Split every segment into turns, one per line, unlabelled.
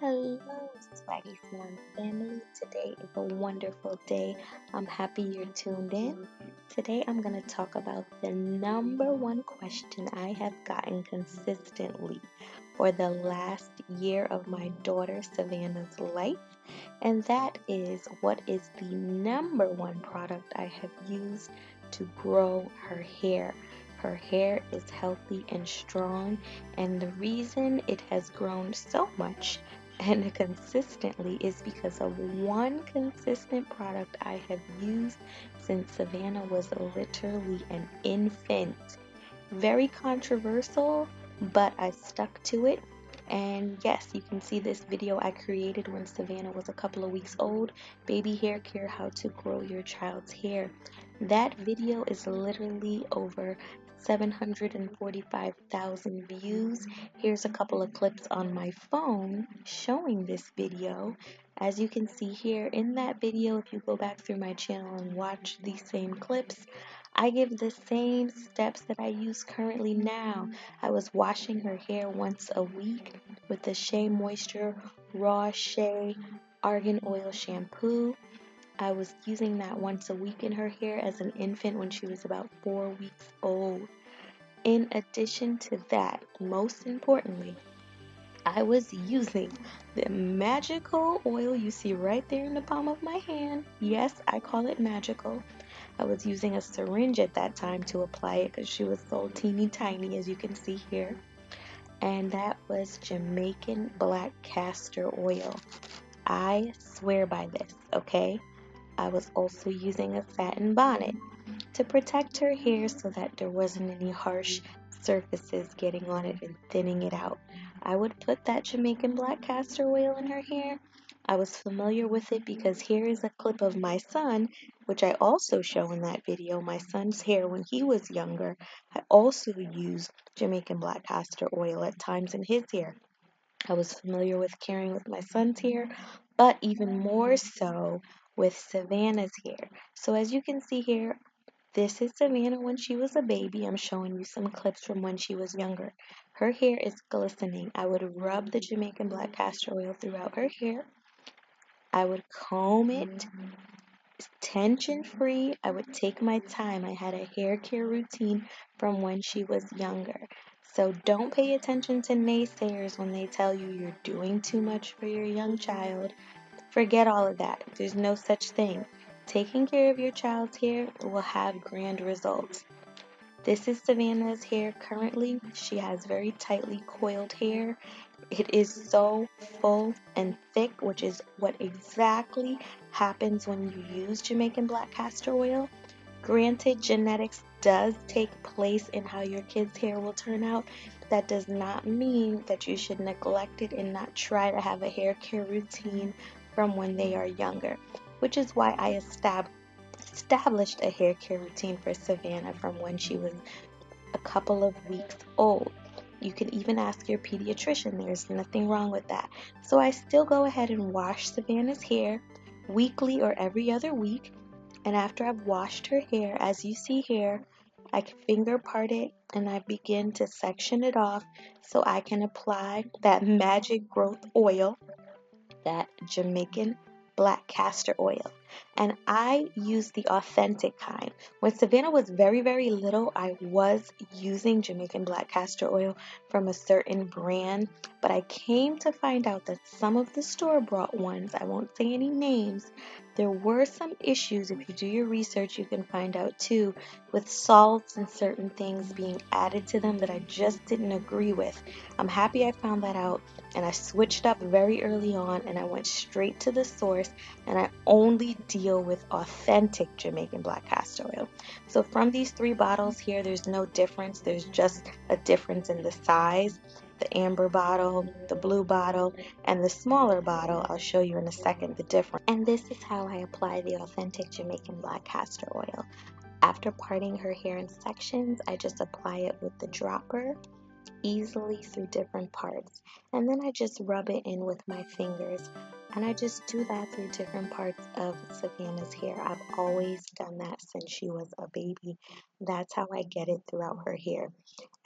Hello, Swaggy Salon family. Today is a wonderful day. I'm happy you're tuned in. Today I'm going to talk about the number one question I have gotten consistently for the last year of my daughter Savannah's life, and that is, what is the number one product I have used to grow her hair? Her hair is healthy and strong, and the reason it has grown so much and consistently is because of one consistent product I have used since Savannah was literally an infant. Very controversial, but I stuck to it. And yes, you can see this video I created when Savannah was a couple of weeks old. Baby hair care, how to grow your child's hair. That video is literally over 745,000 views. Here's a couple of clips on my phone showing this video. As you can see here in that video, if you go back through my channel and watch these same clips, I give the same steps that I use currently now. I was washing her hair once a week with the Shea Moisture Raw Shea Argan Oil Shampoo. I was using that once a week in her hair as an infant when she was about 4 weeks old. In addition to that, most importantly, I was using the magical oil you see right there in the palm of my hand. Yes, I call it magical. I was using a syringe at that time to apply it because she was so teeny tiny, as you can see here. And that was Jamaican black castor oil. I swear by this, okay? I was also using a satin bonnet to protect her hair so that there wasn't any harsh surfaces getting on it and thinning it out. I would put that Jamaican black castor oil in her hair. I was familiar with it because here is a clip of my son, which I also show in that video. My son's hair when he was younger, I also used Jamaican black castor oil at times in his hair. I was familiar with caring with my son's hair, but even more so with Savannah's hair. So as you can see here, this is Savannah when she was a baby. I'm showing you some clips from when she was younger. Her hair is glistening. I would rub the Jamaican black castor oil throughout her hair. I would comb it tension free. I would take my time. I had a hair care routine from when she was younger. So don't pay attention to naysayers when they tell you you're doing too much for your young child. Forget all of that. There's no such thing. Taking care of your child's hair will have grand results. This is Savannah's hair currently. She has very tightly coiled hair. It is so full and thick, which is what exactly happens when you use Jamaican black castor oil. Granted, genetics does take place in how your kid's hair will turn out. That does not mean that you should neglect it and not try to have a hair care routine from when they are younger, which is why I established a hair care routine for Savannah from when she was a couple of weeks old. You can even ask your pediatrician. There's nothing wrong with that. So I still go ahead and wash Savannah's hair weekly or every other week. And after I've washed her hair, as you see here, I can finger part it and I begin to section it off so I can apply that magic growth oil, that Jamaican black castor oil. And I use the authentic kind. When Savannah was very, very little, I was using Jamaican black castor oil from a certain brand, but I came to find out that some of the store-bought ones, I won't say any names, there were some issues. If you do your research, you can find out too, with salts and certain things being added to them that I just didn't agree with. I'm happy I found that out, and I switched up very early on and I went straight to the source, and I only deal with authentic Jamaican black castor oil. So from these 3 bottles here, there's no difference. There's just a difference in the size. The amber bottle, the blue bottle, and the smaller bottle. I'll show you in a second the difference. And this is how I apply the authentic Jamaican black castor oil. After parting her hair in sections, I just apply it with the dropper easily through different parts, and then I just rub it in with my fingers, and I just do that through different parts of Savannah's hair. I've always done that since she was a baby. That's how I get it throughout her hair.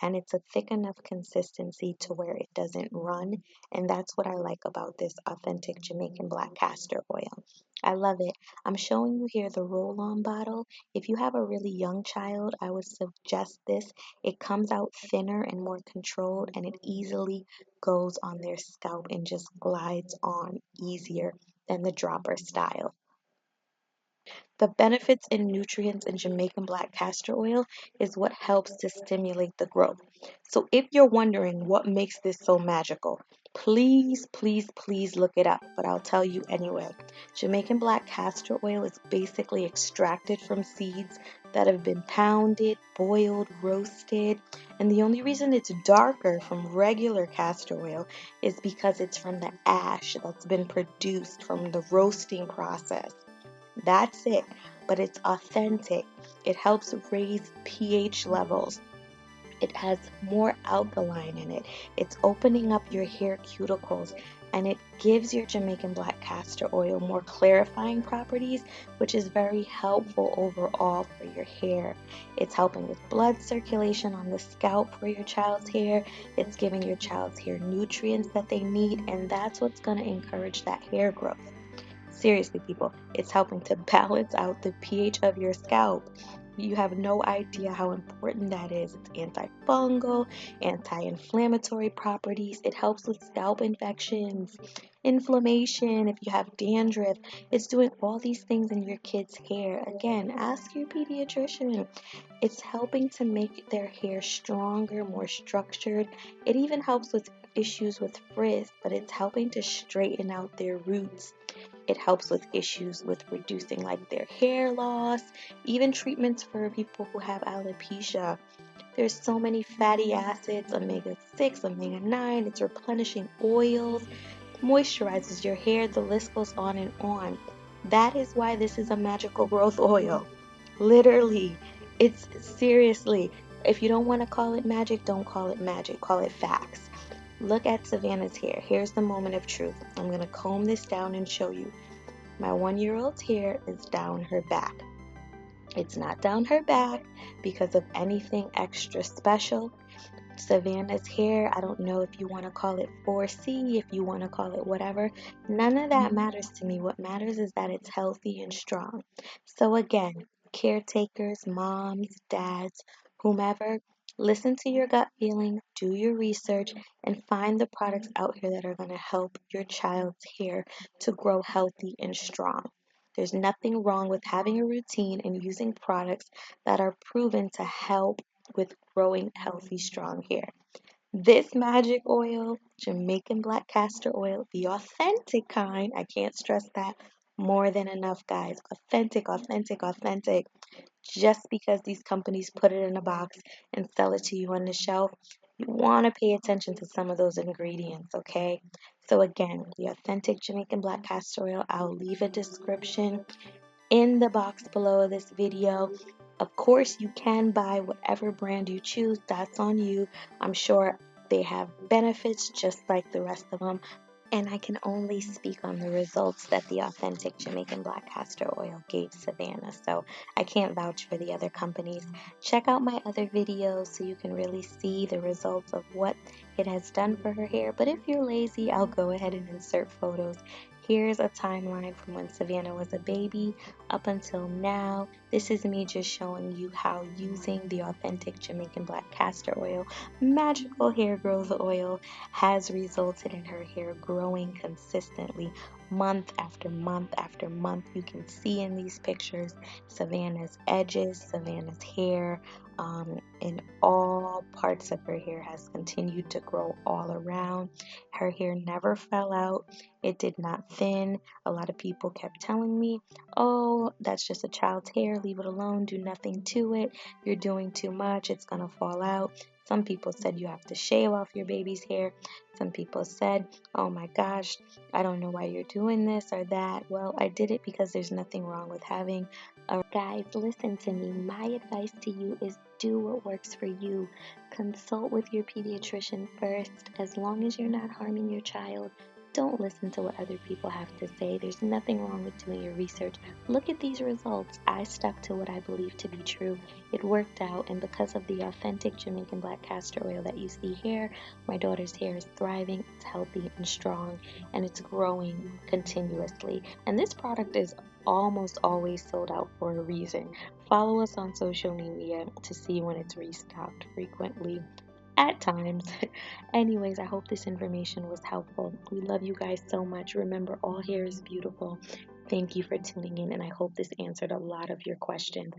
and it's a thick enough consistency to where it doesn't run. And that's what I like about this authentic Jamaican black castor oil. I love it. I'm showing you here the roll-on bottle. If you have a really young child, I would suggest this. It comes out thinner and more controlled, and it easily goes on their scalp and just glides on easier than the dropper style. The benefits and nutrients in Jamaican black castor oil is what helps to stimulate the growth. So if you're wondering what makes this so magical, please, please, please look it up, but I'll tell you anyway. Jamaican black castor oil is basically extracted from seeds that have been pounded, boiled, roasted, and the only reason it's darker from regular castor oil is because it's from the ash that's been produced from the roasting process. That's it, but it's authentic. It helps raise pH levels. It has more alkaline in it. It's opening up your hair cuticles, and it gives your Jamaican black castor oil more clarifying properties, which is very helpful overall for your hair. It's helping with blood circulation on the scalp for your child's hair. It's giving your child's hair nutrients that they need, and that's what's going to encourage that hair growth. Seriously, people, it's helping to balance out the pH of your scalp. You have no idea how important that is. It's antifungal, anti-inflammatory properties. It helps with scalp infections, inflammation, if you have dandruff. It's doing all these things in your kid's hair. Again, ask your pediatrician. It's helping to make their hair stronger, more structured. It even helps with issues with frizz, but it's helping to straighten out their roots. It helps with issues with reducing like their hair loss, even treatments for people who have alopecia. There's so many fatty acids, omega-6, omega-9, it's replenishing oils, moisturizes your hair, the list goes on and on. That is why this is a magical growth oil. Literally, it's seriously, if you don't want to call it magic, don't call it magic, call it facts. Look at Savannah's hair. Here's the moment of truth. I'm going to comb this down and show you. My 1-year-old's hair is down her back. It's not down her back because of anything extra special. Savannah's hair, I don't know if you want to call it 4C, if you want to call it whatever. None of that matters to me. What matters is that it's healthy and strong. So again, caretakers, moms, dads, whomever, listen to your gut feeling, do your research, and find the products out here that are going to help your child's hair to grow healthy and strong. There's nothing wrong with having a routine and using products that are proven to help with growing healthy, strong hair. This magic oil, Jamaican black castor oil, the authentic kind, I can't stress that more than enough, guys. Authentic, authentic, authentic. Just because these companies put it in a box and sell it to you on the shelf, you want to pay attention to some of those ingredients, okay? So again, the authentic Jamaican black castor oil, I'll leave a description in the box below this video. Of course, you can buy whatever brand you choose. That's on you. I'm sure they have benefits just like the rest of them. And I can only speak on the results that the authentic Jamaican black castor oil gave Savannah. So I can't vouch for the other companies. Check out my other videos so you can really see the results of what it has done for her hair. But if you're lazy, I'll go ahead and insert photos. Here's a timeline from when Savannah was a baby up until now. This is me just showing you how using the authentic Jamaican black castor oil, magical hair growth oil, has resulted in her hair growing consistently month after month after month. You can see in these pictures Savannah's edges, Savannah's hair, in all parts of her hair has continued to grow all around. Her hair never fell out. It did not thin. A lot of people kept telling me, oh, that's just a child's hair. Leave it alone. Do nothing to it. You're doing too much. It's going to fall out. Some people said you have to shave off your baby's hair. Some people said, oh my gosh, I don't know why you're doing this or that. Well, I did it because there's nothing wrong with having a... Guys, listen to me. My advice to you is do what works for you. Consult with your pediatrician first. As long as you're not harming your child, Don't listen to what other people have to say. There's nothing wrong with doing your research. Look at these results. I stuck to what I believe to be true. It worked out, and because of the authentic Jamaican black castor oil that you see here, my daughter's hair is thriving, it's healthy and strong, and it's growing continuously. And this product is almost always sold out for a reason. Follow us on social media to see when it's restocked frequently at times. Anyways, I hope this information was helpful. We love you guys so much. Remember, all hair is beautiful. Thank you for tuning in, and I hope this answered a lot of your questions.